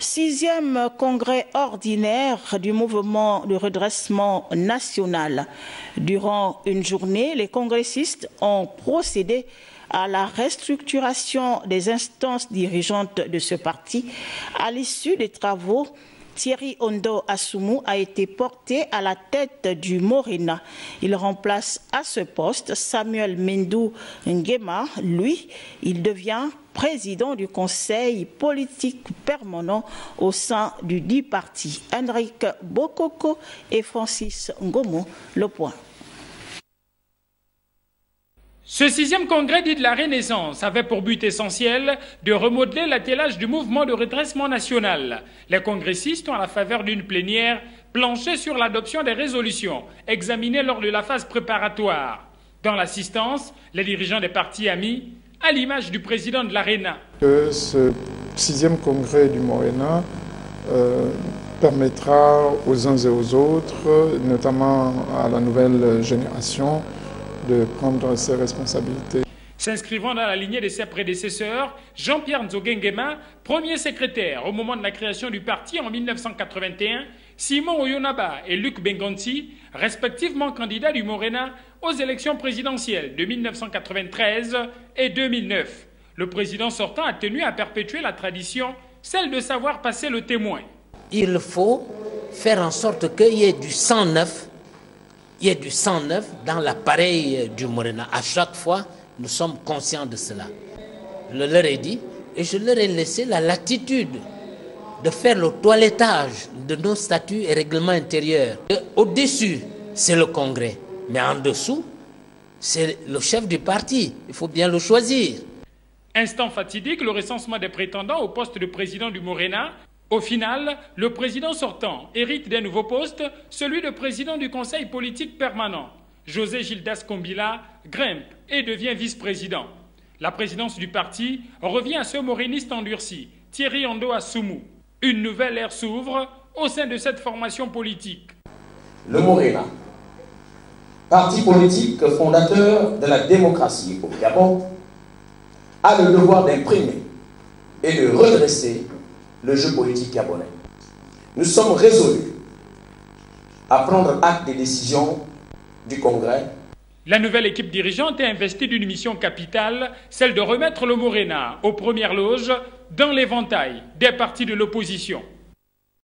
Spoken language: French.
6e congrès ordinaire du mouvement de redressement national. Durant une journée, les congressistes ont procédé à la restructuration des instances dirigeantes de ce parti. À l'issue des travaux, Thierry Ondo Assoumou a été porté à la tête du Morena. Il remplace à ce poste Samuel Mendou Nguema. Lui, il devient président du conseil politique permanent au sein du dit parti. Henrik Bokoko et Francis Ngomo, le point. Ce 6e congrès dit de la Renaissance avait pour but essentiel de remodeler l'attelage du mouvement de redressement national. Les congressistes ont, à la faveur d'une plénière, planché sur l'adoption des résolutions examinées lors de la phase préparatoire. Dans l'assistance, les dirigeants des partis amis, à l'image du président de l'ARENA. Ce 6e congrès du Morena permettra aux uns et aux autres, notamment à la nouvelle génération, de prendre ses responsabilités. S'inscrivant dans la lignée de ses prédécesseurs, Jean-Pierre Nzogengema, premier secrétaire au moment de la création du parti en 1981, Simon Oyonaba et Luc Bengonti, respectivement candidats du Morena aux élections présidentielles de 1993 et 2009. Le président sortant a tenu à perpétuer la tradition, celle de savoir passer le témoin. Il faut faire en sorte qu'il y ait du sang neuf. Il y a du sang neuf dans l'appareil du Morena. À chaque fois, nous sommes conscients de cela. Je leur ai dit et je leur ai laissé la latitude de faire le toilettage de nos statuts et règlements intérieurs. Au-dessus, c'est le Congrès. Mais en dessous, c'est le chef du parti. Il faut bien le choisir. Instant fatidique, le recensement des prétendants au poste de président du Morena. Au final, le président sortant hérite d'un nouveau poste, celui de président du conseil politique permanent. José Gildas Kombila grimpe et devient vice-président. La présidence du parti revient à ce moréniste endurci, Thierry Ondo Assoumou. Une nouvelle ère s'ouvre au sein de cette formation politique. Le Morena, parti politique fondateur de la démocratie au Gabon, a le devoir d'imprimer et de redresser le jeu politique gabonais. Nous sommes résolus à prendre acte des décisions du Congrès. La nouvelle équipe dirigeante est investie d'une mission capitale, celle de remettre le Morena aux premières loges dans l'éventail des partis de l'opposition.